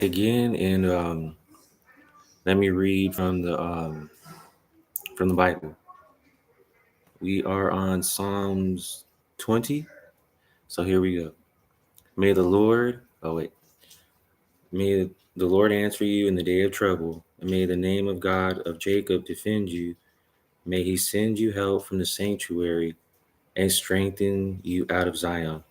again, and let me read from the Bible. We are on Psalms 20. So here we go. May the Lord, oh wait, may the Lord answer you in the day of trouble, and may the name of God of Jacob defend you. May he send you help from the sanctuary and strengthen you out of Zion.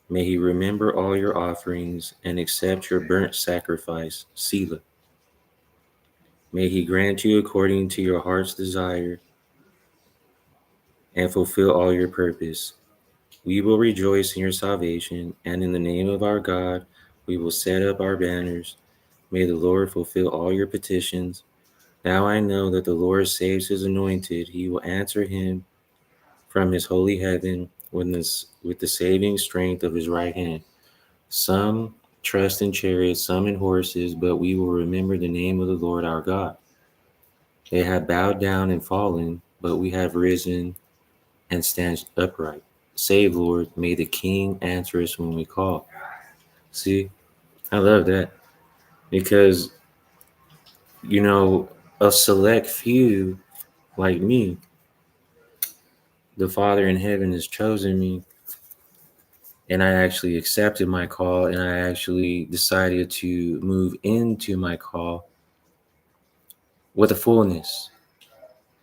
May he remember all your offerings and accept your burnt sacrifice, Selah. May he grant you according to your heart's desire and fulfill all your purpose. We will rejoice in your salvation, and in the name of our God, we will set up our banners. May the Lord fulfill all your petitions. Now I know that the Lord saves his anointed. He will answer him from his holy heaven with the saving strength of his right hand. Some trust in chariots, some in horses, but we will remember the name of the Lord our God. They have bowed down and fallen, but we have risen and stand upright. Save, Lord, may the King answer us when we call. See, I love that because, you know, a select few like me, the Father in heaven has chosen me, and I actually accepted my call, and I actually decided to move into my call with a fullness,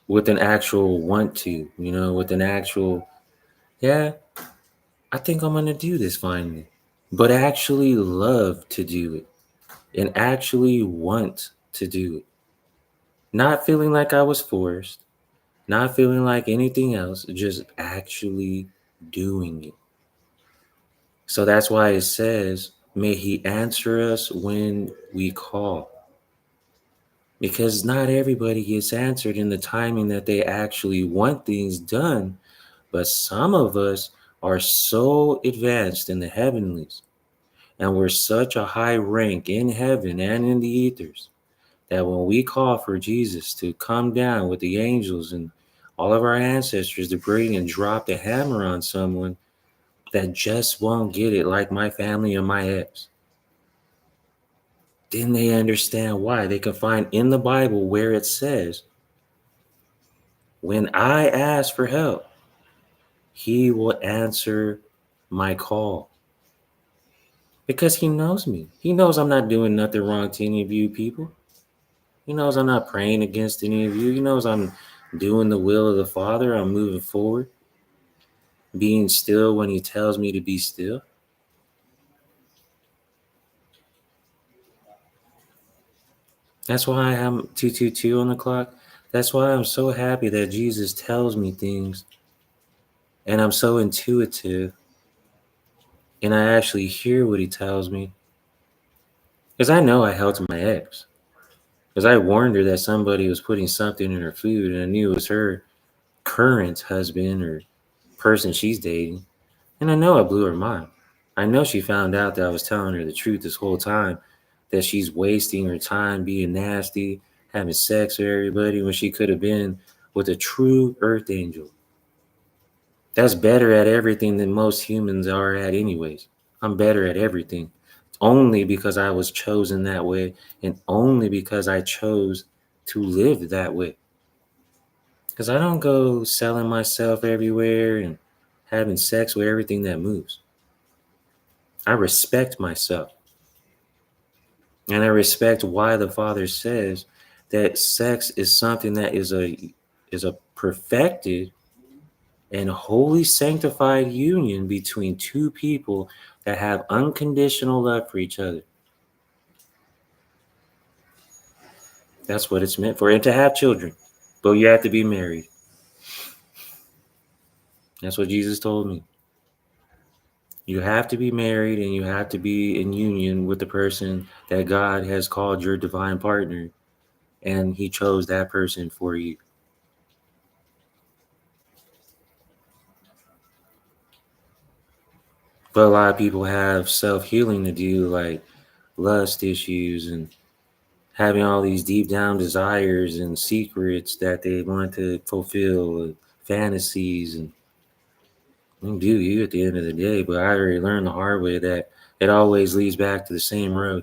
with an actual want to, with an actual, yeah, I think I'm going to do this finally, but actually love to do it and actually want to do it. Not feeling like I was forced, not feeling like anything else, just actually doing it. So that's why it says, may he answer us when we call. Because not everybody gets answered in the timing that they actually want things done. But some of us are so advanced in the heavenlies, and we're such a high rank in heaven and in the ethers, that when we call for Jesus to come down with the angels and all of our ancestors to bring and drop the hammer on someone that just won't get it, like my family and my ex, then they understand why. They can find in the Bible where it says, when I ask for help, he will answer my call. Because he knows me. He knows I'm not doing nothing wrong to any of you people. He knows I'm not praying against any of you. He knows I'm doing the will of the Father. I'm moving forward, being still when he tells me to be still. That's why I'm 222 on the clock. That's why I'm so happy that Jesus tells me things and I'm so intuitive and I actually hear what he tells me. Because I know I helped my ex. Because I warned her that somebody was putting something in her food and I knew it was her current husband or person she's dating. And I know I blew her mind. I know she found out that I was telling her the truth this whole time, that she's wasting her time being nasty, having sex with everybody when she could have been with a true earth angel. That's better at everything than most humans are at, anyways. I'm better at everything only because I was chosen that way and only because I chose to live that way. Because I don't go selling myself everywhere and having sex with everything that moves. I respect myself. And I respect why the Father says that sex is something that is a perfected and wholly sanctified union between two people that have unconditional love for each other. That's what it's meant for. And to have children. But you have to be married. That's what Jesus told me. You have to be married and you have to be in union with the person that God has called your divine partner. And he chose that person for you. But a lot of people have self-healing to do, like lust issues and having all these deep down desires and secrets that they want to fulfill, fantasies, and you do you at the end of the day. But I already learned the hard way that it always leads back to the same road.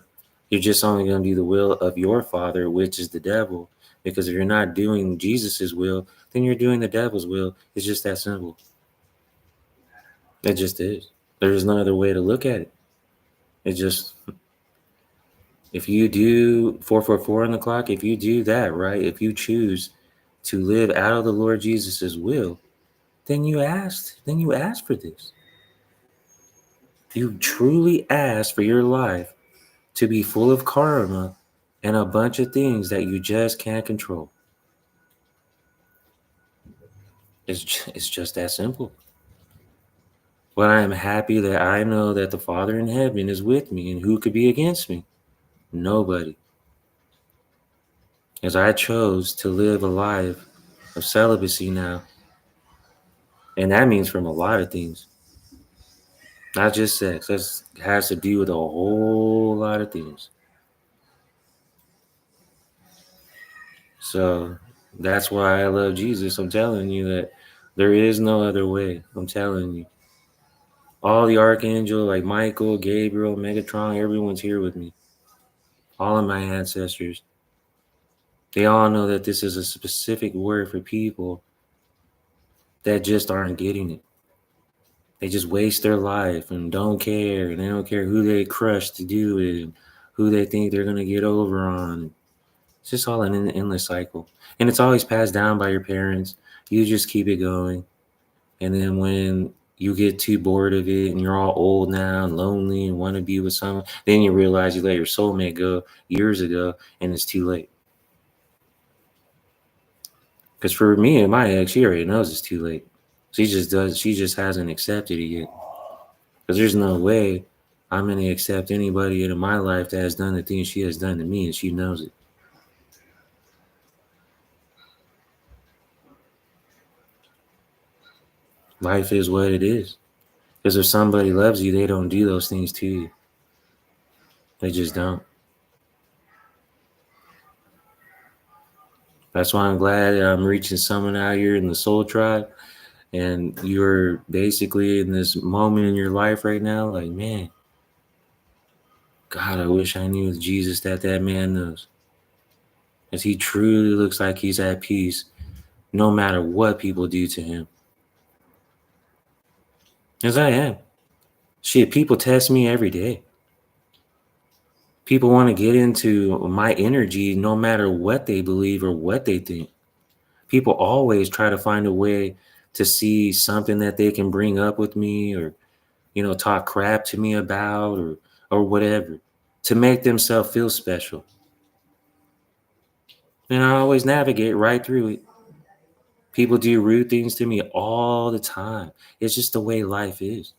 You're just only going to do the will of your father, which is the devil. Because if you're not doing Jesus's will, then you're doing the devil's will. It's just that simple. It just is. There's no other way to look at it. It just, if you do 444 on the clock, if you do that, right? If you choose to live out of the Lord Jesus's will, then you asked for this. You truly asked for your life to be full of karma and a bunch of things that you just can't control. It's just that simple. But I am happy that I know that the Father in heaven is with me, and who could be against me? Nobody. As I chose to live a life of celibacy now, and that means from a lot of things, not just sex. That has to do with a whole lot of things. So that's why I love Jesus. I'm telling you that there is no other way. I'm telling you. All the archangel, like Michael, Gabriel, Megatron, everyone's here with me. All of my ancestors. They all know that this is a specific word for people that just aren't getting it. They just waste their life and don't care. And they don't care who they crush to do it and who they think they're going to get over on. It's just all an endless cycle. And it's always passed down by your parents. You just keep it going. And then when you get too bored of it and you're all old now and lonely and want to be with someone, then you realize you let your soulmate go years ago and it's too late. Because for me and my ex, she already knows it's too late. She just hasn't accepted it yet. Because there's no way I'm going to accept anybody in my life that has done the things she has done to me, and she knows it. Life is what it is. Because if somebody loves you, they don't do those things to you. They just don't. That's why I'm glad that I'm reaching someone out here in the soul tribe. And you're basically in this moment in your life right now, like, man, God, I wish I knew the Jesus that man knows. Because he truly looks like he's at peace no matter what people do to him. As I am. Shit, people test me every day. People want to get into my energy no matter what they believe or what they think. People always try to find a way to see something that they can bring up with me or, talk crap to me about or whatever to make themselves feel special. And I always navigate right through it. People do rude things to me all the time. It's just the way life is.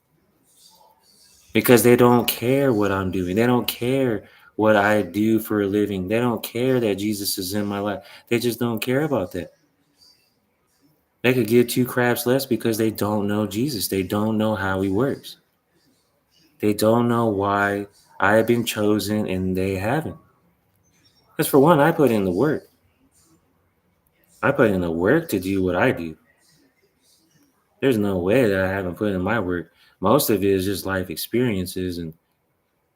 Because they don't care what I'm doing. They don't care what I do for a living. They don't care that Jesus is in my life. They just don't care about that. They could give two craps less because they don't know Jesus. They don't know how he works. They don't know why I have been chosen and they haven't. Because for one, I put in the work. I put in the work to do what I do. There's no way that I haven't put in my work. Most of it is just life experiences and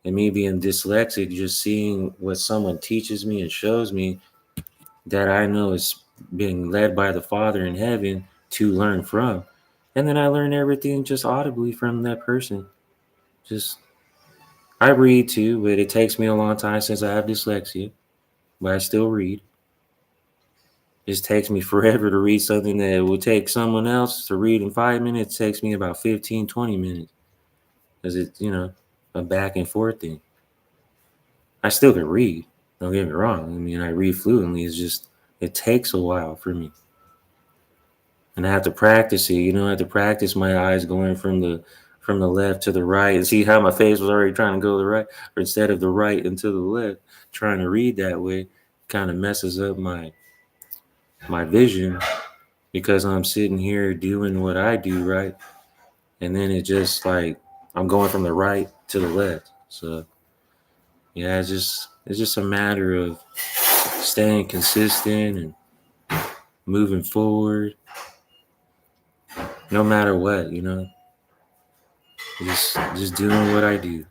me being dyslexic, just seeing what someone teaches me and shows me that I know is being led by the Father in heaven to learn from. And then I learn everything just audibly from that person. Just, I read too, but it takes me a long time since I have dyslexia, but I still read. It just takes me forever to read something that would take someone else to read in 5 minutes. It takes me about 15, 20 minutes. Because it's, a back and forth thing. I still can read. Don't get me wrong. I mean, I read fluently. It's just, it takes a while for me. And I have to practice it. I have to practice my eyes going from the left to the right. And see how my face was already trying to go to the right, or instead of the right and to the left, trying to read that way kind of messes up my vision because I'm sitting here doing what I do, right? And then it just like I'm going from the right to the left. So yeah, it's just a matter of staying consistent and moving forward no matter what, just doing what I do.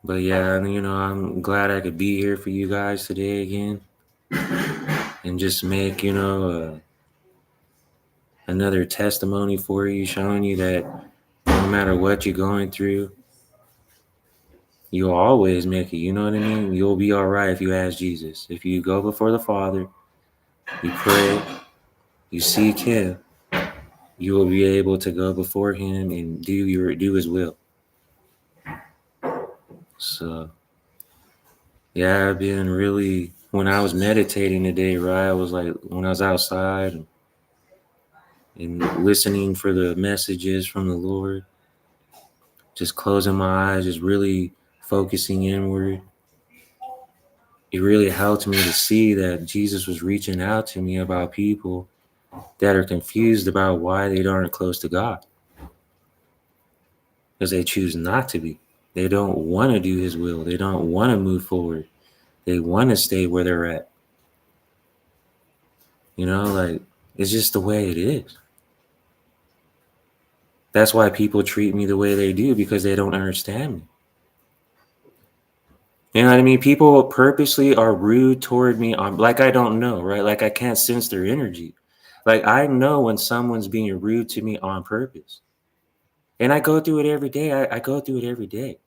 But yeah, I'm glad I could be here for you guys today again and just make, another testimony for you, showing you that no matter what you're going through, you'll always make it. You know what I mean? You'll be all right if you ask Jesus. If you go before the Father, you pray, you seek Him, you will be able to go before Him and do His will. So yeah, I've been really, when I was meditating today, right? I was like, when I was outside and listening for the messages from the Lord, just closing my eyes, just really focusing inward. It really helped me to see that Jesus was reaching out to me about people that are confused about why they aren't close to God. Because they choose not to be. They don't want to do His will. They don't want to move forward. They want to stay where they're at. Like, it's just the way it is. That's why people treat me the way they do, because they don't understand me. You know what I mean? People purposely are rude toward me on, like, I don't know, right? Like, I can't sense their energy. Like, I know when someone's being rude to me on purpose. And I go through it every day. I go through it every day.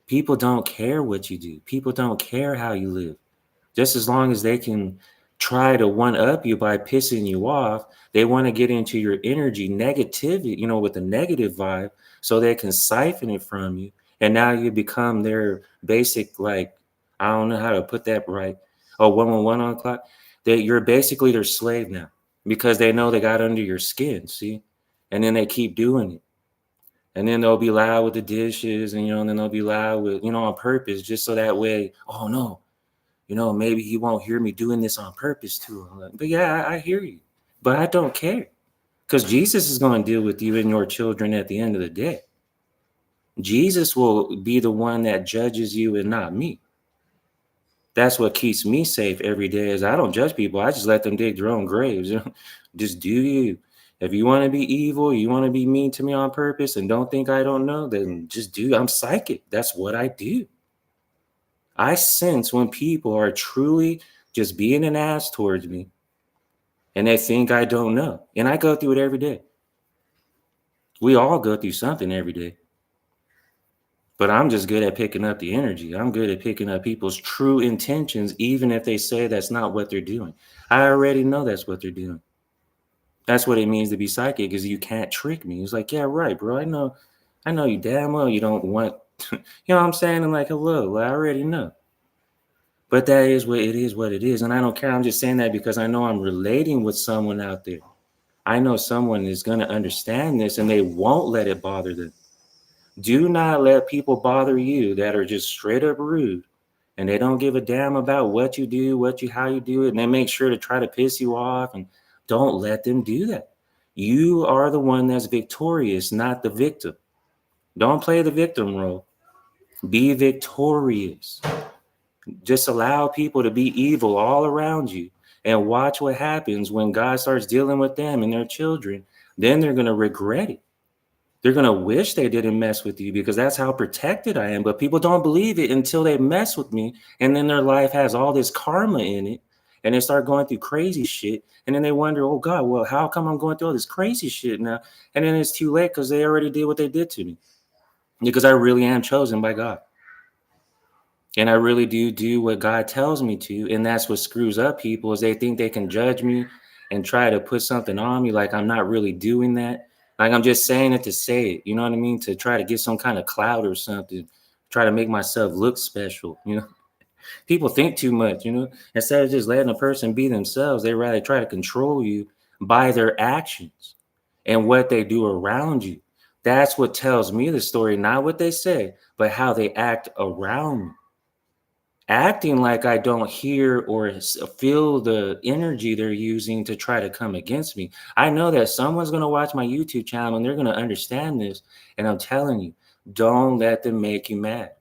People don't care what you do. People don't care how you live. Just as long as they can try to one up you by pissing you off, they want to get into your energy negativity, with a negative vibe, so they can siphon it from you. And now you become their basic, like, I don't know how to put that right. Oh, 111 on the clock. You're basically their slave now, because they know they got under your skin, see? And then they keep doing it. And then they'll be loud with the dishes, and then they'll be loud with, on purpose, just so that way, oh no, maybe he won't hear me doing this on purpose to him. But yeah, I hear you. But I don't care, because Jesus is going to deal with you and your children at the end of the day. Jesus will be the one that judges you and not me. That's what keeps me safe every day, is I don't judge people. I just let them dig their own graves. Just do you. If you want to be evil, you want to be mean to me on purpose and don't think I don't know, then just do. I'm psychic. That's what I do. I sense when people are truly just being an ass towards me and they think I don't know. And I go through it every day. We all go through something every day. But I'm just good at picking up the energy. I'm good at picking up people's true intentions, even if they say that's not what they're doing. I already know that's what they're doing. That's what it means to be psychic, is you can't trick me. It's like, yeah, right, bro. I know you damn well you don't want, you know what I'm saying? I'm like, hello, I already know. But that is what it is. And I don't care. I'm just saying that because I know I'm relating with someone out there. I know someone is going to understand this and they won't let it bother them. Do not let people bother you that are just straight up rude and they don't give a damn about what you do, how you do it. And they make sure to try to piss you off, and don't let them do that. You are the one that's victorious, not the victim. Don't play the victim role. Be victorious. Just allow people to be evil all around you and watch what happens when God starts dealing with them and their children. Then they're going to regret it. They're going to wish they didn't mess with you, because that's how protected I am. But people don't believe it until they mess with me. And then their life has all this karma in it. And they start going through crazy shit. And then they wonder, oh God, well, how come I'm going through all this crazy shit now? And then it's too late, because they already did what they did to me. Because I really am chosen by God. And I really do what God tells me to. And that's what screws up people, is they think they can judge me and try to put something on me like I'm not really doing that. Like I'm just saying it to say it, you know what I mean? To try to get some kind of clout or something, try to make myself look special, People think too much, Instead of just letting a person be themselves, they rather try to control you by their actions and what they do around you. That's what tells me the story, not what they say, but how they act around me. Acting like I don't hear or feel the energy they're using to try to come against me. I know that someone's going to watch my YouTube channel and they're going to understand this. And I'm telling you, don't let them make you mad.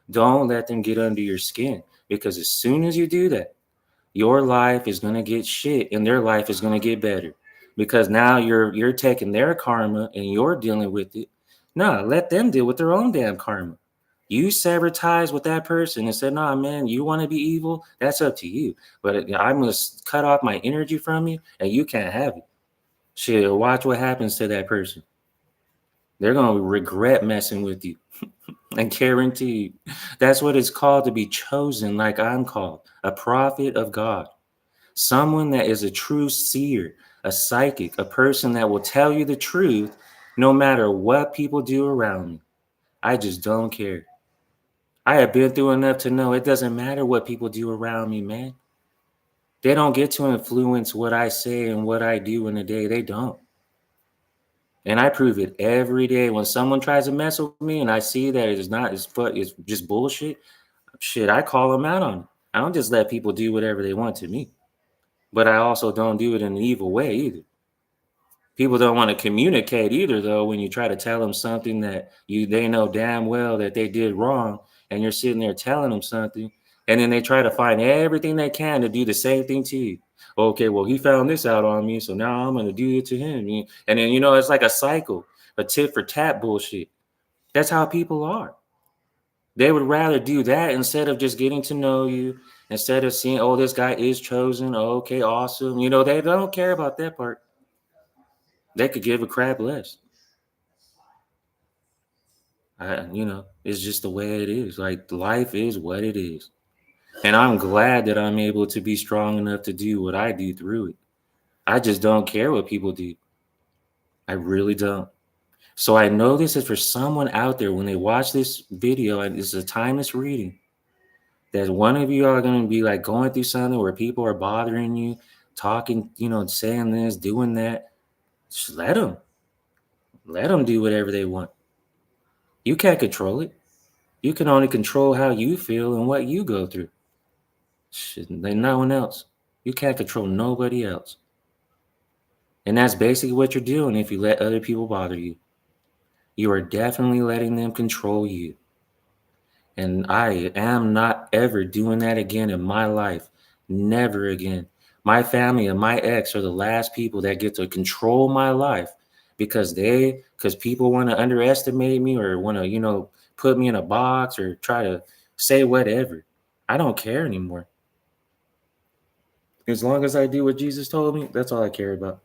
Don't let them get under your skin, because as soon as you do that, your life is going to get shit and their life is going to get better, because now you're taking their karma and you're dealing with it. No, let them deal with their own damn karma. You sever ties with that person and said, nah, man, you want to be evil? That's up to you. But I must cut off my energy from you and you can't have it. Shit, watch what happens to that person. They're going to regret messing with you. And guarantee you, that's what it's called to be chosen, like I'm called, a prophet of God. Someone that is a true seer, a psychic, a person that will tell you the truth no matter what people do around me. I just don't care. I have been through enough to know it doesn't matter what people do around me, man. They don't get to influence what I say and what I do in a day. They don't. And I prove it every day. When someone tries to mess with me and I see that it's just bullshit, shit, I call them out on it. I don't just let people do whatever they want to me. But I also don't do it in an evil way either. People don't want to communicate either, though, when you try to tell them something that they know damn well that they did wrong, and you're sitting there telling them something, and then they try to find everything they can to do the same thing to you. Okay, well, he found this out on me, so now I'm going to do it to him. And then, it's like a cycle, a tit for tat bullshit. That's how people are. They would rather do that instead of just getting to know you, instead of seeing, oh, this guy is chosen. Oh, okay, awesome. They don't care about that part. They could give a crap less. It's just the way it is. Like, life is what it is. And I'm glad that I'm able to be strong enough to do what I do through it. I just don't care what people do. I really don't. So I know this is for someone out there when they watch this video, and it's a timeless reading, that one of you are going to be like going through something where people are bothering you, talking, saying this, doing that. Just let them. Let them do whatever they want. You can't control it. You can only control how you feel and what you go through. Shit, no one else. You can't control nobody else. And that's basically what you're doing if you let other people bother you. You are definitely letting them control you. And I am not ever doing that again in my life. Never again. My family and my ex are the last people that get to control my life because people want to underestimate me or want to, put me in a box or try to say whatever. I don't care anymore. As long as I do what Jesus told me, that's all I care about.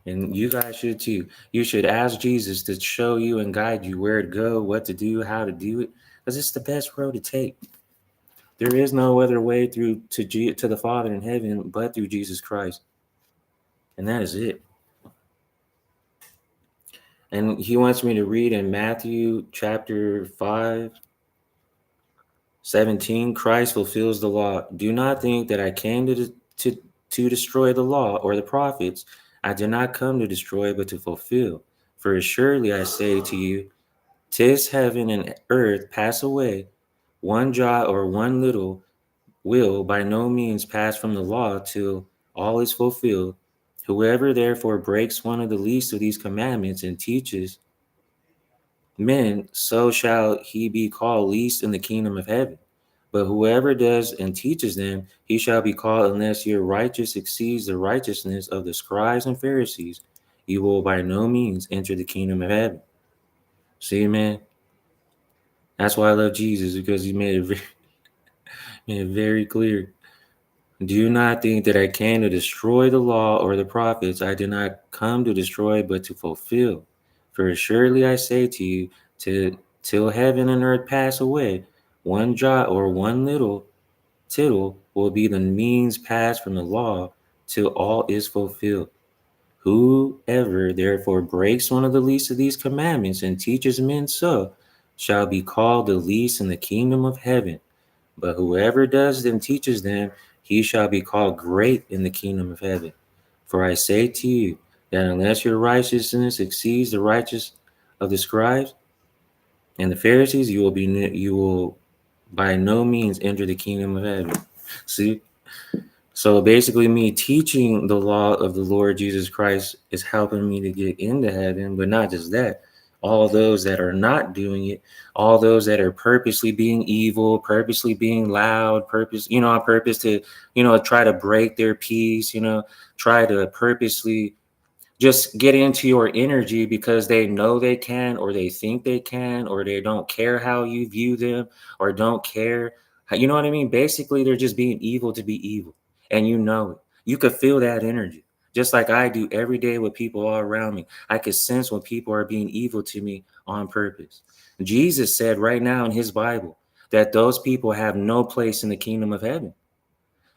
And you guys should too. You should ask Jesus to show you and guide you where to go, what to do, how to do it, because it's the best road to take. There is no other way through to the Father in heaven but through Jesus Christ. And that is it. And he wants me to read in Matthew chapter 5:17, Christ fulfills the law. Do not think that I came to destroy the law or the prophets. I did not come to destroy, but to fulfill. For assuredly I say to you, 'tis heaven and earth pass away, one jot or one little will by no means pass from the law till all is fulfilled. Whoever therefore breaks one of the least of these commandments and teaches men, so shall he be called least in the kingdom of heaven. But whoever does and teaches them, he shall be called, unless your righteousness exceeds the righteousness of the scribes and Pharisees, you will by no means enter the kingdom of heaven. See, man, that's why I love Jesus, because he made it very clear. Do not think that I came to destroy the law or the prophets. I did not come to destroy, but to fulfill. For surely I say to you, till heaven and earth pass away, one jot or one little tittle will be the means passed from the law till all is fulfilled. Whoever therefore breaks one of the least of these commandments and teaches men so shall be called the least in the kingdom of heaven. But whoever does and teaches them, he shall be called great in the kingdom of heaven. For I say to you that unless your righteousness exceeds the righteousness of the scribes and the Pharisees, you will by no means enter the kingdom of heaven. See? So basically, me teaching the law of the Lord Jesus Christ is helping me to get into heaven, but not just that. All those that are not doing it, all those that are purposely being evil, purposely being loud, on purpose to, try to break their peace, try to purposely just get into your energy because they know they can, or they think they can, or they don't care how you view them, or don't care you know what I mean? Basically, they're just being evil to be evil, and you know it. You could feel that energy, just like I do every day with people all around me. I could sense when people are being evil to me on purpose. Jesus said right now in his Bible that those people have no place in the kingdom of heaven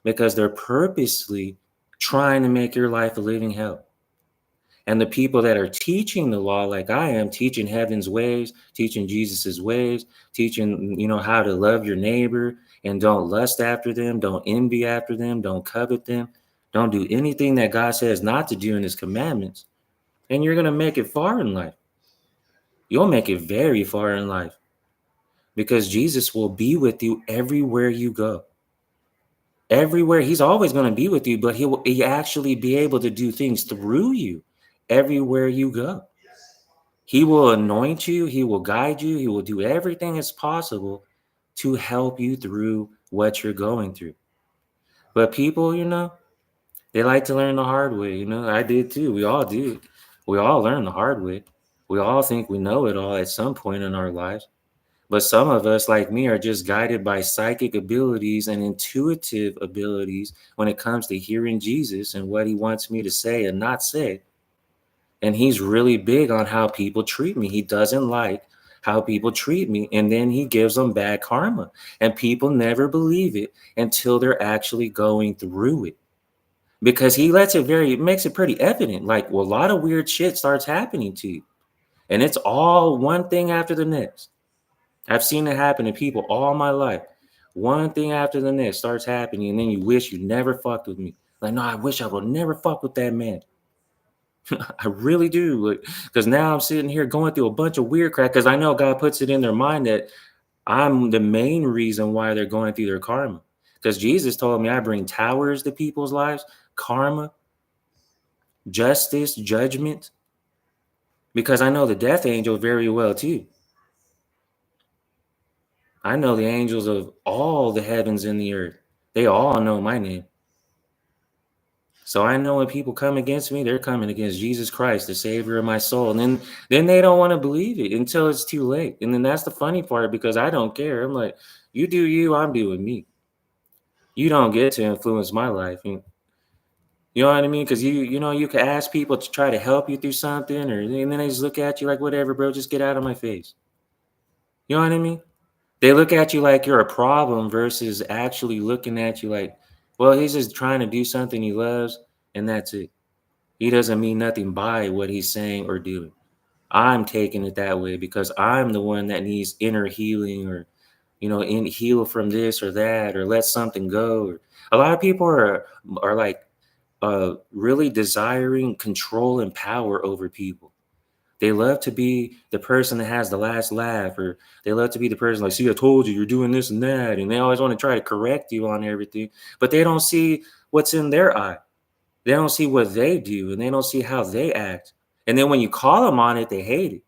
because they're purposely trying to make your life a living hell. And the people that are teaching the law, like I am, teaching heaven's ways, teaching Jesus's ways, teaching, how to love your neighbor and don't lust after them, don't envy after them, don't covet them, don't do anything that God says not to do in his commandments. And you're going to make it far in life. You'll make it very far in life because Jesus will be with you everywhere you go. Everywhere. He's always going to be with you, but he actually be able to do things through you everywhere you go. He will anoint you, he will guide you, he will do everything as possible to help you through what you're going through. But people, they like to learn the hard way. I did too. We all did. We all learn the hard way. We all think we know it all at some point in our lives. But some of us, like me, are just guided by psychic abilities and intuitive abilities when it comes to hearing Jesus and what he wants me to say and not say. And he's really big on how people treat me. He doesn't like how people treat me. And then he gives them bad karma. And people never believe it until they're actually going through it. Because he it makes it pretty evident. Like, well, a lot of weird shit starts happening to you. And it's all one thing after the next. I've seen it happen to people all my life. One thing after the next starts happening. And then you wish you never fucked with me. Like, no, I wish I would never fuck with that man. I really do, because now I'm sitting here going through a bunch of weird crap because I know God puts it in their mind that I'm the main reason why they're going through their karma. Because Jesus told me I bring towers to people's lives, karma, justice, judgment, because I know the death angel very well too. I know the angels of all the heavens and the earth. They all know my name. So I know when people come against me, they're coming against Jesus Christ, the Savior of my soul. And then they don't want to believe it until it's too late. And then that's the funny part because I don't care. I'm like, you do you, I'm doing me. You don't get to influence my life. You know what I mean? Because you can ask people to try to help you through something, and then they just look at you like, whatever, bro, just get out of my face. You know what I mean? They look at you like you're a problem versus actually looking at you like, well, he's just trying to do something he loves, and that's it. He doesn't mean nothing by what he's saying or doing. I'm taking it that way because I'm the one that needs inner healing or, heal from this or that or let something go. A lot of people are like really desiring control and power over people. They love to be the person that has the last laugh, or they love to be the person like, see, I told you, you're doing this and that. And they always want to try to correct you on everything, but they don't see what's in their eye. They don't see what they do and they don't see how they act. And then when you call them on it, they hate it.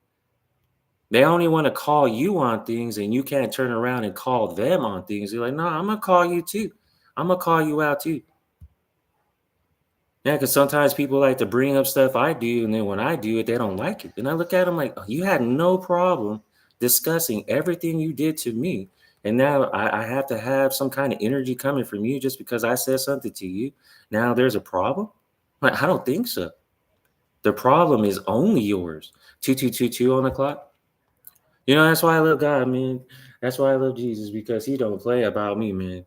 They only want to call you on things and you can't turn around and call them on things. They're like, no, I'm going to call you too. I'm going to call you out too. Yeah, because sometimes people like to bring up stuff I do. And then when I do it, they don't like it. And I look at them like, oh, you had no problem discussing everything you did to me. And now I have to have some kind of energy coming from you just because I said something to you. Now there's a problem? Like, I don't think so. The problem is only yours. 2222 on the clock. That's why I love God, man. That's why I love Jesus, because he don't play about me, man.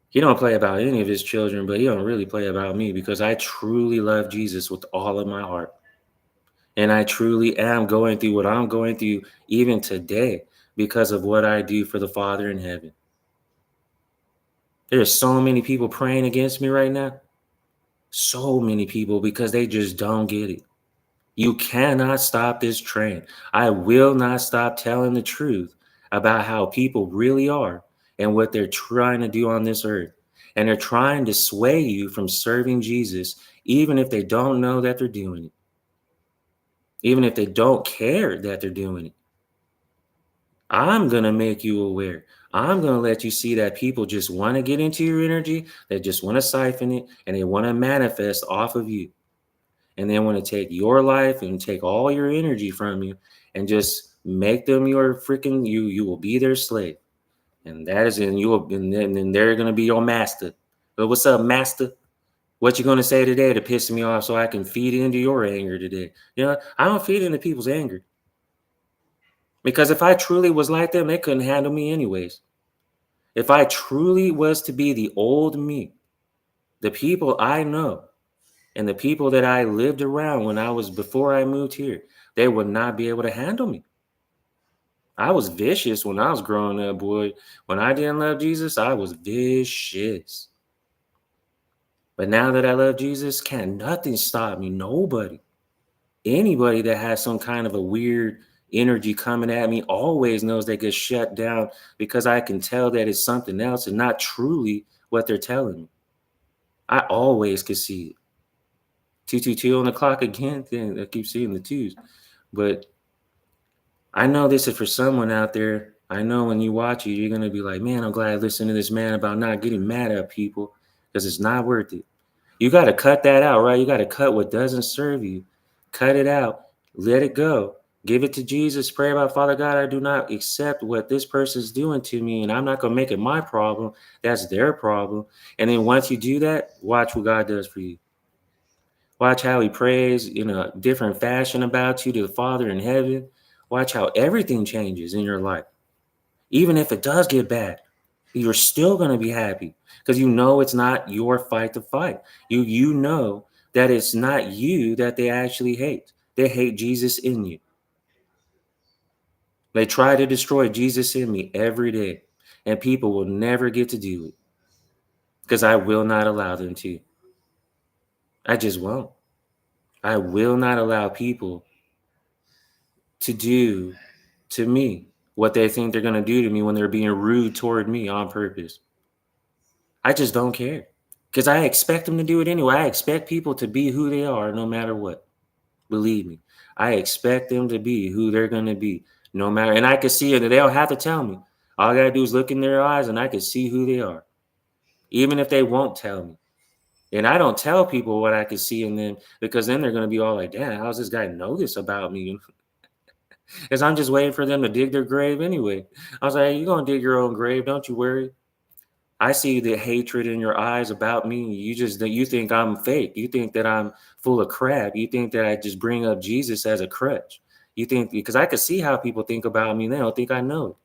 He don't play about any of his children, but he don't really play about me because I truly love Jesus with all of my heart. And I truly am going through what I'm going through even today because of what I do for the Father in heaven. There's so many people praying against me right now. So many people because they just don't get it. You cannot stop this train. I will not stop telling the truth about how people really are and what they're trying to do on this earth. And they're trying to sway you from serving Jesus, even if they don't know that they're doing it. Even if they don't care that they're doing it. I'm going to make you aware. I'm going to let you see that people just want to get into your energy. They just want to siphon it and they want to manifest off of you. and then want to take your life and take all your energy from you and just make them your freaking you will be their slave. And that is, and you will, and then they're gonna be your master. But what's up, master? What you gonna say today to piss me off so I can feed into your anger today? You know, I don't feed into people's anger. Because if I truly was like them, they couldn't handle me anyways. If I truly was to be the old me, the people I know and the people that I lived around when I was before I moved here, they would not be able to handle me. I was vicious when I was growing up, boy. When I didn't love Jesus, I was vicious. But now that I love Jesus, can't nothing stop me. Nobody. Anybody that has some kind of a weird energy coming at me always knows they get shut down because I can tell that it's something else and not truly what they're telling me. I always could see it. 222 on the clock again. Then I keep seeing the twos. But I know this is for someone out there. I know when you watch it, you're going to be like, man, I'm glad I listened to this man about not getting mad at people because it's not worth it. You got to cut that out, right? You got to cut what doesn't serve you. Cut it out. Let it go. Give it to Jesus. Pray about, Father God, I do not accept what this person's doing to me, and I'm not going to make it my problem. That's their problem. And then once you do that, watch what God does for you. Watch how he prays in a different fashion about you to the Father in heaven. Watch how everything changes in your life. Even if it does get bad, you're still going to be happy because you know it's not your fight to fight. You know that it's not you that they actually hate. They hate Jesus in you. They try to destroy Jesus in me every day, and people will never get to do it because I will not allow them to. I just won't. I will not allow people to do to me what they think they're going to do to me when they're being rude toward me on purpose. I just don't care because I expect them to do it anyway. I expect people to be who they are no matter what. Believe me, I expect them to be who they're going to be no matter. And I can see it. They don't have to tell me. All I got to do is look in their eyes and I can see who they are, even if they won't tell me. And I don't tell people what I can see in them because then they're going to be all like, damn, how's this guy know this about me? Because I'm just waiting for them to dig their grave anyway. I was like, hey, you're going to dig your own grave. Don't you worry. I see the hatred in your eyes about me. You think I'm fake. You think that I'm full of crap. You think that I just bring up Jesus as a crutch. You think because I can see how people think about me. They don't think I know.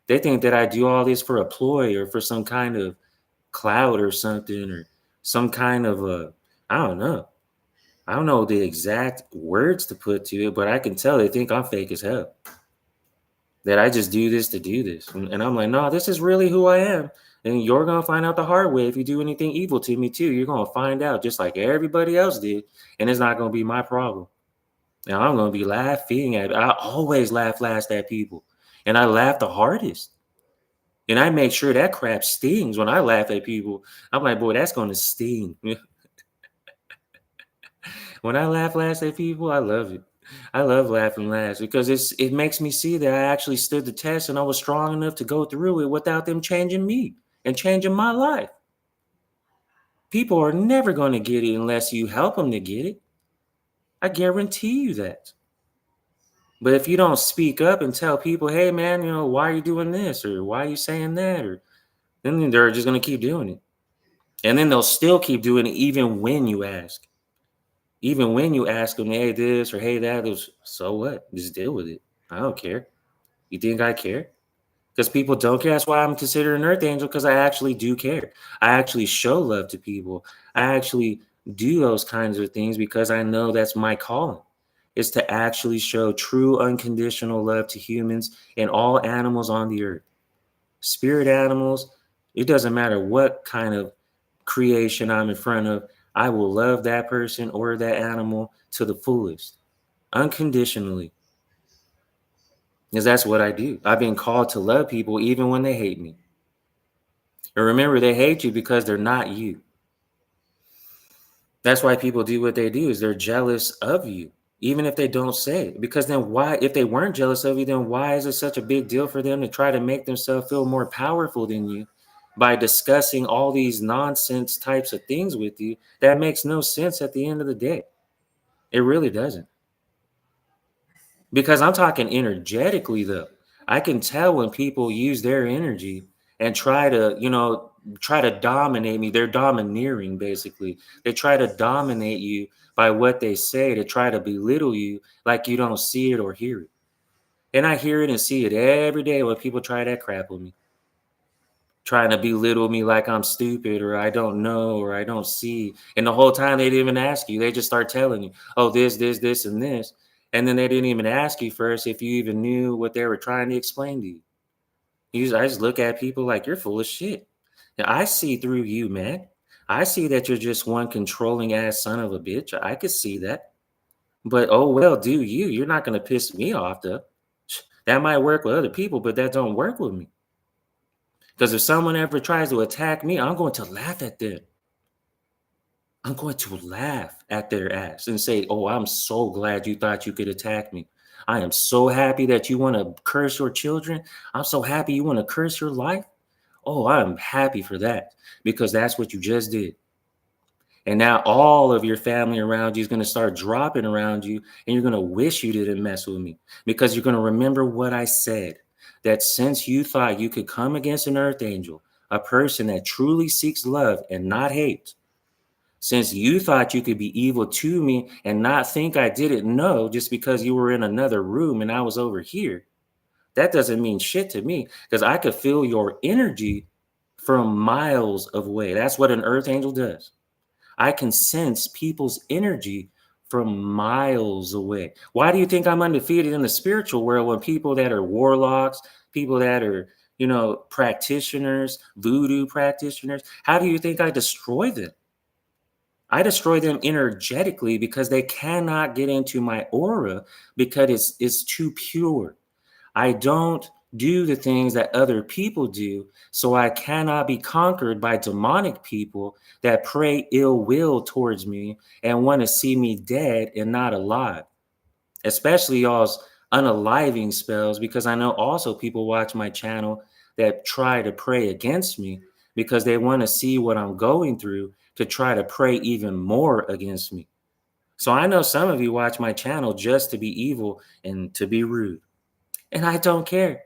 They think that I do all this for a ploy or for some kind of clout or something or some kind of I don't know. I don't know the exact words to put to it, but I can tell they think I'm fake as hell. That I just do this to do this. And I'm like, no, this is really who I am. And you're going to find out the hard way if you do anything evil to me too. You're going to find out just like everybody else did. And it's not going to be my problem. Now I'm going to be laughing at, I always laugh last at people. And I laugh the hardest. And I make sure that crap stings when I laugh at people. I'm like, boy, that's going to sting. When I laugh last at people, I love it. I love laughing last because it makes me see that I actually stood the test and I was strong enough to go through it without them changing me and changing my life. People are never going to get it unless you help them to get it. I guarantee you that. But if you don't speak up and tell people, hey man, why are you doing this or why are you saying that, or then they're just going to keep doing it. And then they'll still keep doing it even when you ask. Even when you ask them, hey, this or hey, that, so what? Just deal with it. I don't care. You think I care? Because people don't care. That's why I'm considered an earth angel, because I actually do care. I actually show love to people. I actually do those kinds of things because I know that's my calling, is to actually show true unconditional love to humans and all animals on the earth. Spirit animals, it doesn't matter what kind of creation I'm in front of. I will love that person or that animal to the fullest, unconditionally. Because that's what I do. I've been called to love people even when they hate me. And remember, they hate you because they're not you. That's why people do what they do, is they're jealous of you, even if they don't say it. Because then why, if they weren't jealous of you, then why is it such a big deal for them to try to make themselves feel more powerful than you by discussing all these nonsense types of things with you that makes no sense at the end of the day? It really doesn't. Because I'm talking energetically though. I can tell when people use their energy and try to, try to dominate me. They're domineering basically. They try to dominate you by what they say to try to belittle you like you don't see it or hear it. And I hear it and see it every day when people try that crap with me, trying to belittle me like I'm stupid or I don't know or I don't see. And the whole time they didn't even ask you. They just start telling you, oh, this, and this. And then they didn't even ask you first if you even knew what they were trying to explain to you. I just look at people like you're full of shit. Now, I see through you, man. I see that you're just one controlling ass son of a bitch. I could see that. But oh well, do you. You're not gonna piss me off though. That might work with other people, but that don't work with me. Because if someone ever tries to attack me, I'm going to laugh at them. I'm going to laugh at their ass and say, oh, I'm so glad you thought you could attack me. I am so happy that you want to curse your children. I'm so happy you want to curse your life. Oh, I'm happy for that because that's what you just did. And now all of your family around you is going to start dropping around you, and you're going to wish you didn't mess with me because you're going to remember what I said, that since you thought you could come against an earth angel, a person that truly seeks love and not hate, since you thought you could be evil to me and not think I didn't know just because you were in another room and I was over here, that doesn't mean shit to me because I could feel your energy from miles away. That's what an earth angel does. I can sense people's energy from miles away. Why do you think I'm undefeated in the spiritual world when people that are warlocks, people that are, practitioners, voodoo practitioners, how do you think I destroy them? I destroy them energetically because they cannot get into my aura because it's too pure. I don't do the things that other people do, so I cannot be conquered by demonic people that pray ill will towards me and want to see me dead and not alive. Especially y'all's unaliving spells, because I know also people watch my channel that try to pray against me because they want to see what I'm going through to try to pray even more against me. So I know some of you watch my channel just to be evil and to be rude. And I don't care.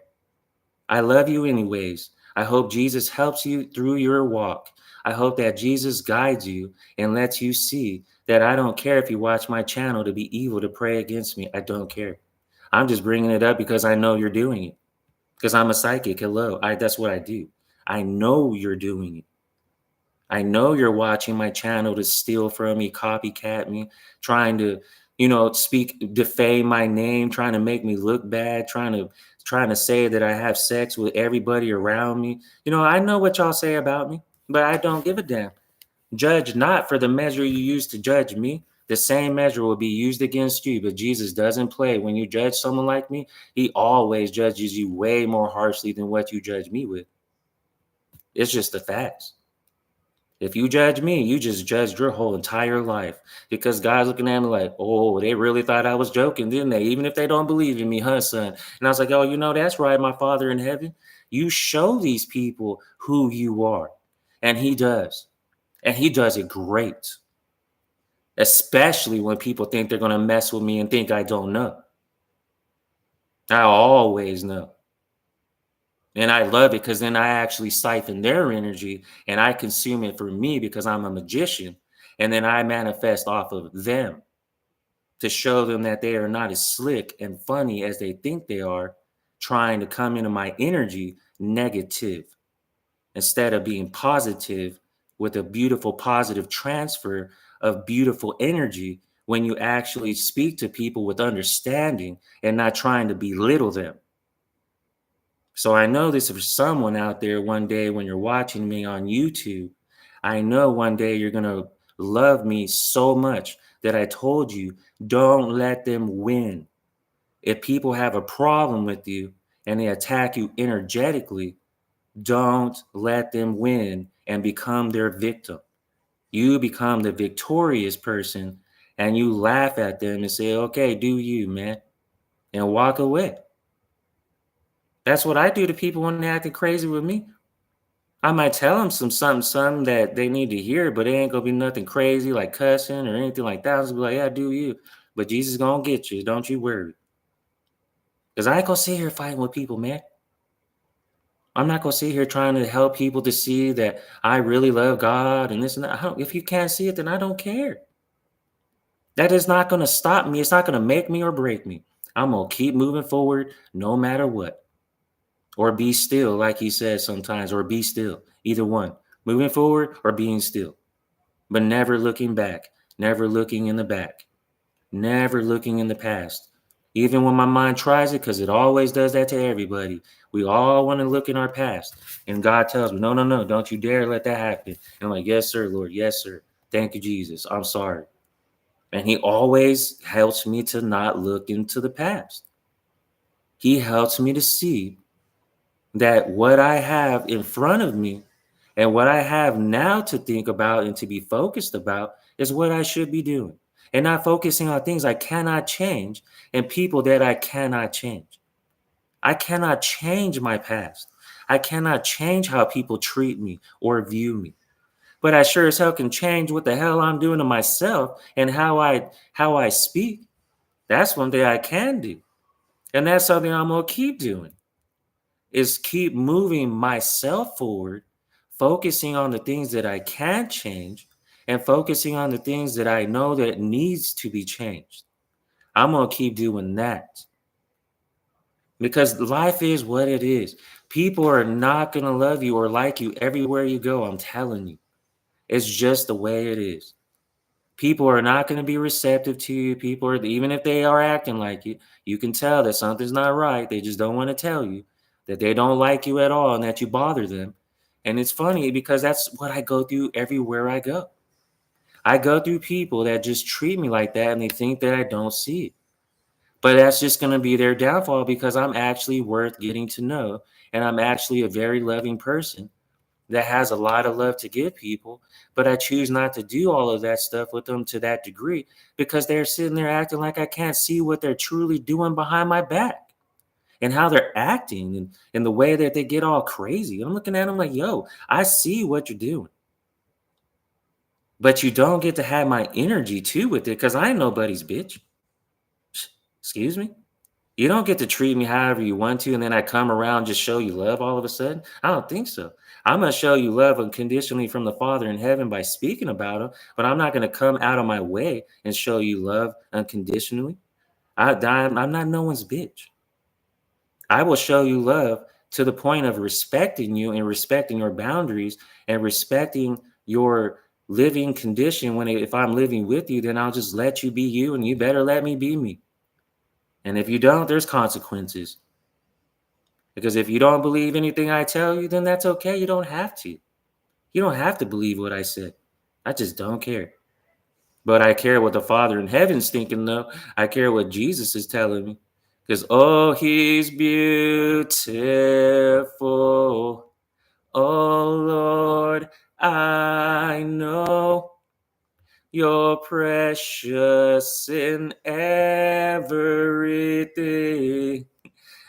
I love you anyways. I hope Jesus helps you through your walk. I hope that Jesus guides you and lets you see that I don't care if you watch my channel to be evil, to pray against me. I don't care. I'm just bringing it up because I know you're doing it. Because I'm a psychic. Hello. That's what I do. I know you're doing it. I know you're watching my channel to steal from me, copycat me, trying to, defame my name, trying to make me look bad, trying to say that I have sex with everybody around me. I know what y'all say about me, but I don't give a damn. Judge not for the measure you use to judge me. The same measure will be used against you, but Jesus doesn't play. When you judge someone like me, he always judges you way more harshly than what you judge me with. It's just the facts. If you judge me, you just judged your whole entire life because God's looking at me like, oh, they really thought I was joking, didn't they? Even if they don't believe in me, huh, son? And I was like, oh, that's right, my Father in heaven. You show these people who you are. And he does. And he does it great. Especially when people think they're going to mess with me and think I don't know. I always know. And I love it because then I actually siphon their energy and I consume it for me because I'm a magician. And then I manifest off of them to show them that they are not as slick and funny as they think they are, trying to come into my energy negative instead of being positive with a beautiful positive transfer of beautiful energy when you actually speak to people with understanding and not trying to belittle them. So I know this for someone out there one day when you're watching me on YouTube, I know one day you're going to love me so much that I told you, don't let them win. If people have a problem with you and they attack you energetically, don't let them win and become their victim. You become the victorious person and you laugh at them and say, okay, do you, man, and walk away. That's what I do to people when they're acting crazy with me. I might tell them something that they need to hear, but it ain't gonna be nothing crazy like cussing or anything like that. I'll just be like, yeah, do you. but Jesus is going to get you. Don't you worry. Because I ain't going to sit here fighting with people, man. I'm not going to sit here trying to help people to see that I really love God and this and that. If you can't see it, then I don't care. That is not going to stop me. It's not going to make me or break me. I'm going to keep moving forward no matter what. Or be still, like he says sometimes, or be still. Either one. Moving forward or being still. But never looking back. Never looking in the back. Never looking in the past. Even when my mind tries it, because it always does that to everybody. We all want to look in our past. And God tells me, no, no, no, don't you dare let that happen. And I'm like, yes, sir, Lord. Yes, sir. Thank you, Jesus. I'm sorry. And he always helps me to not look into the past. He helps me to see that what I have in front of me and what I have now to think about and to be focused about is what I should be doing. And not focusing on things I cannot change and people that I cannot change. I cannot change my past. I cannot change how people treat me or view me. But I sure as hell can change what the hell I'm doing to myself and how I speak. That's one thing I can do. And that's something I'm going to keep doing is keep moving myself forward, focusing on the things that I can change and focusing on the things that I know that needs to be changed. I'm going to keep doing that because life is what it is. People are not going to love you or like you everywhere you go. I'm telling you, it's just the way it is. People are not going to be receptive to you. People are, even if they are acting like you can tell that something's not right. They just don't want to tell you that they don't like you at all and that you bother them. And it's funny because that's what I go through everywhere I go. I go through people that just treat me like that and they think that I don't see it. But that's just going to be their downfall because I'm actually worth getting to know. And I'm actually a very loving person that has a lot of love to give people, but I choose not to do all of that stuff with them to that degree because they're sitting there acting like I can't see what they're truly doing behind my back and how they're acting and the way that they get all crazy. I'm looking at them like, yo, I see what you're doing. But you don't get to have my energy too with it because I ain't nobody's bitch. Excuse me? You don't get to treat me however you want to, and then I come around just show you love all of a sudden. I don't think so. I'm gonna show you love unconditionally from the Father in heaven by speaking about Him, but I'm not gonna come out of my way and show you love unconditionally. I'm not no one's bitch. I will show you love to the point of respecting you and respecting your boundaries and respecting your living condition. If I'm living with you, then I'll just let you be you, and you better let me be me. And if you don't, there's consequences. Because if you don't believe anything I tell you, then that's okay. You don't have to. You don't have to believe what I said. I just don't care. But I care what the Father in heaven's thinking, though. I care what Jesus is telling me. Because, oh, he's beautiful. Oh, Lord, I know you're precious in everything.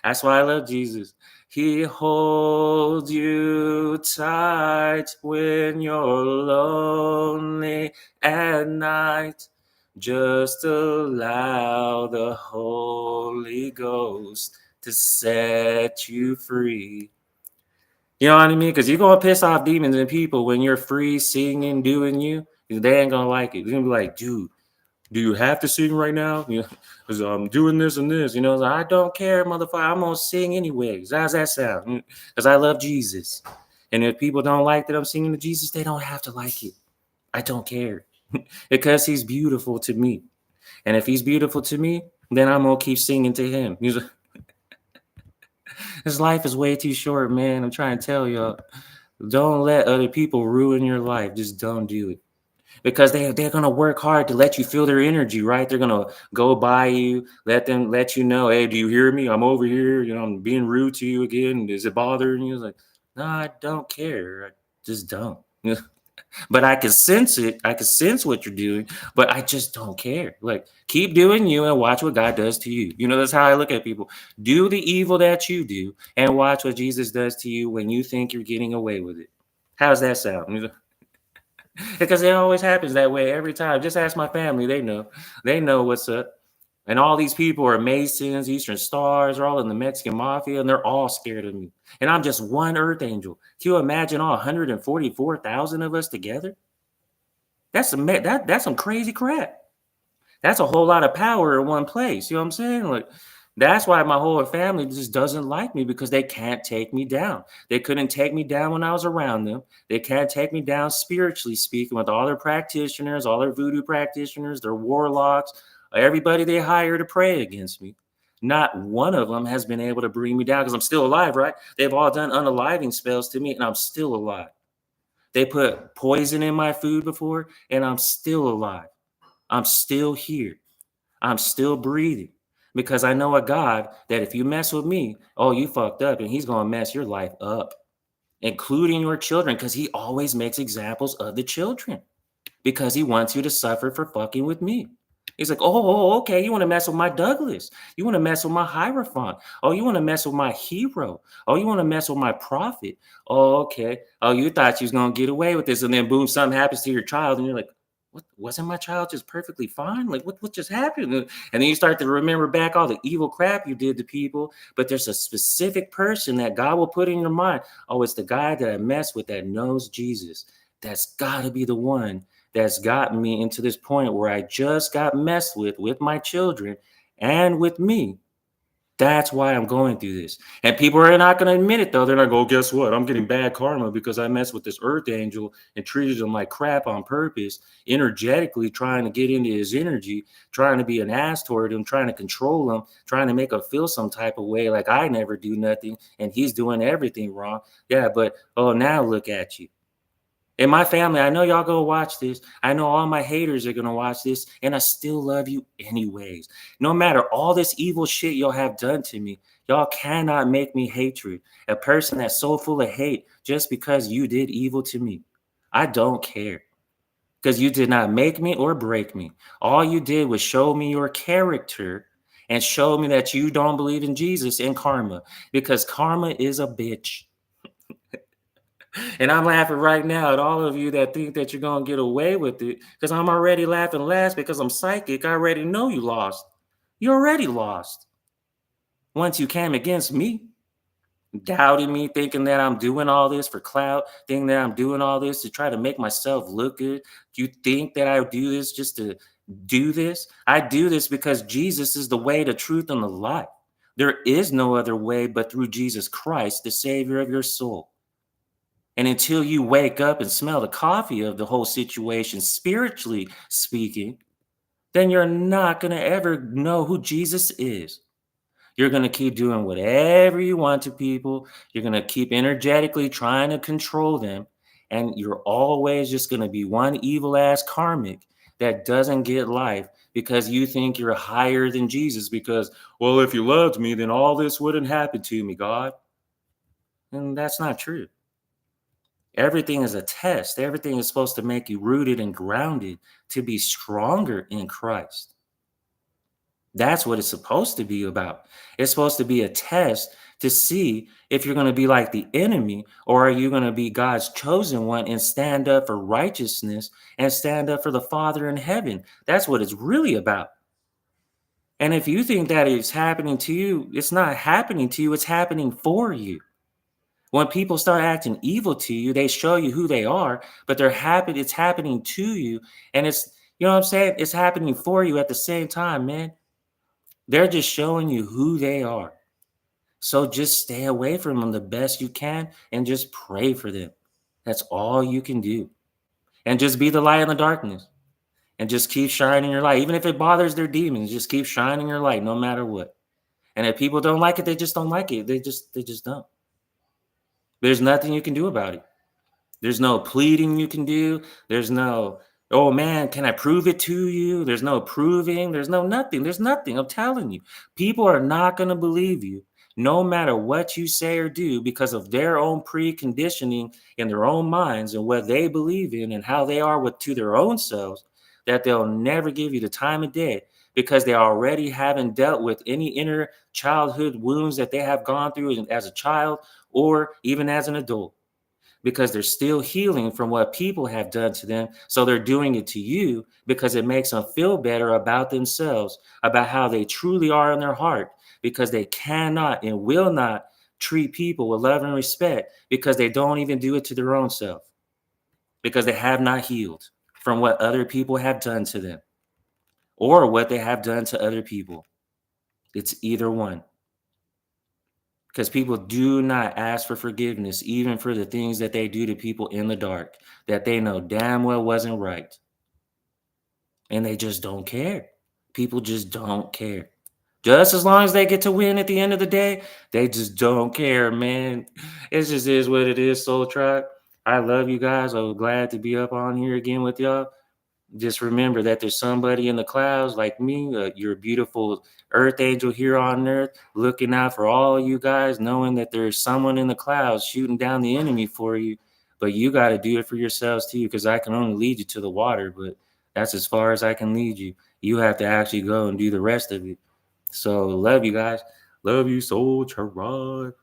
That's why I love Jesus. He holds you tight when you're lonely at night. Just allow the Holy Ghost to set you free. You know what I mean? Because you're going to piss off demons and people when you're free singing, doing you. They ain't going to like it. They're going to be like, dude, do you have to sing right now? You know, because I'm doing this and this. You know, like, I don't care, motherfucker. I'm gonna sing anyways. How's that sound? Because I love Jesus. And if people don't like that I'm singing to Jesus, they don't have to like it. I don't care. Because he's beautiful to me. And if he's beautiful to me, then I'm gonna keep singing to him. His life is way too short, man. I'm trying to tell y'all. Don't let other people ruin your life. Just don't do it. Because they're going to work hard to let you feel their energy, right? They're going to go by you, let you know, hey, do you hear me? I'm over here. You know, I'm being rude to you again. Is it bothering you? It's like, no, I don't care. I just don't. But I can sense it. I can sense what you're doing, but I just don't care. Like, keep doing you and watch what God does to you. You know, that's how I look at people. Do the evil that you do and watch what Jesus does to you when you think you're getting away with it. How's that sound? Because it always happens that way every time. Just ask my family. They know what's up. And all these people are Masons, Eastern Stars, are all in the Mexican mafia, and they're all scared of me. And I'm just one Earth Angel. Can you imagine all 144,000 of us together? That's some crazy crap. That's a whole lot of power in one place. You know what I'm saying? Like, that's why my whole family just doesn't like me, because they can't take me down. They couldn't take me down when I was around them. They can't take me down spiritually speaking, with all their practitioners, all their voodoo practitioners, their warlocks, everybody they hire to pray against me. Not one of them has been able to bring me down, because I'm still alive, right? They've all done unaliving spells to me, and I'm still alive. They put poison in my food before, and I'm still alive. I'm still here. I'm still breathing, because I know a God that if you mess with me, oh, you fucked up, and he's going to mess your life up, including your children, because he always makes examples of the children, because he wants you to suffer for fucking with me. He's like, okay, you want to mess with my Douglas. You want to mess with my Hierophant. Oh, you want to mess with my hero. Oh, you want to mess with my prophet. Oh, okay. Oh, you thought you was going to get away with this. And then boom, something happens to your child. And you're like, what, wasn't my child just perfectly fine? Like, what just happened? And then you start to remember back all the evil crap you did to people. But there's a specific person that God will put in your mind. Oh, it's the guy that I mess with that knows Jesus. That's got to be the one that's gotten me into this point where I just got messed with my children and with me. That's why I'm going through this. And people are not going to admit it, though. They're not going, guess what? I'm getting bad karma because I messed with this Earth Angel and treated him like crap on purpose, energetically trying to get into his energy, trying to be an ass toward him, trying to control him, trying to make him feel some type of way like I never do nothing and he's doing everything wrong. Yeah, but, oh, now look at you. And my family, I know y'all gonna watch this. I know all my haters are gonna watch this, and I still love you anyways. No matter all this evil shit y'all have done to me, y'all cannot make me hatred. A person that's so full of hate just because you did evil to me. I don't care. Because you did not make me or break me. All you did was show me your character and show me that you don't believe in Jesus and karma. Because karma is a bitch. And I'm laughing right now at all of you that think that you're going to get away with it, because I'm already laughing last because I'm psychic. I already know you lost. You already lost. Once you came against me, doubting me, thinking that I'm doing all this for clout, thinking that I'm doing all this to try to make myself look good. Do you think that I do this just to do this? I do this because Jesus is the way, the truth, and the life. There is no other way but through Jesus Christ, the Savior of your soul. And until you wake up and smell the coffee of the whole situation, spiritually speaking, then you're not going to ever know who Jesus is. You're going to keep doing whatever you want to people. You're going to keep energetically trying to control them. And you're always just going to be one evil ass karmic that doesn't get life because you think you're higher than Jesus because, well, if you loved me, then all this wouldn't happen to me, God. And that's not true. Everything is a test. Everything is supposed to make you rooted and grounded to be stronger in Christ. That's what it's supposed to be about. It's supposed to be a test to see if you're going to be like the enemy or are you going to be God's chosen one and stand up for righteousness and stand up for the Father in heaven. That's what it's really about. And if you think that it's happening to you, it's not happening to you. It's happening for you. When people start acting evil to you, they show you who they are, but it's happening to you. And it's, you know what I'm saying? It's happening for you at the same time, man. They're just showing you who they are. So just stay away from them the best you can and just pray for them. That's all you can do. And just be the light in the darkness and just keep shining your light. Even if it bothers their demons, just keep shining your light no matter what. And if people don't like it, they just don't like it. They just don't. There's nothing you can do about it. There's no pleading you can do. There's no, oh man, can I prove it to you? There's no proving. There's no nothing. There's nothing. I'm telling you. People are not going to believe you no matter what you say or do because of their own preconditioning in their own minds and what they believe in and how they are to their own selves, that they'll never give you the time of day because they already haven't dealt with any inner childhood wounds that they have gone through as a child or even as an adult. because they're still healing from what people have done to them. So they're doing it to you because it makes them feel better about themselves, about how they truly are in their heart, because they cannot and will not treat people with love and respect because they don't even do it to their own self, because they have not healed from what other people have done to them or what they have done to other people. It's either one. Because people do not ask for forgiveness, even for the things that they do to people in the dark that they know damn well wasn't right. And they just don't care. People just don't care. Just as long as they get to win at the end of the day, they just don't care, man. It just is what it is, Soul Tribe. I love you guys. I'm glad to be up on here again with y'all. Just remember that there's somebody in the clouds like me, your beautiful earth angel here on earth, looking out for all you guys, knowing that there's someone in the clouds shooting down the enemy for you. But you got to do it for yourselves too, because I can only lead you to the water, but that's as far as I can lead you. You have to actually go and do the rest of it. So love you guys. Love you, Soul Tribe.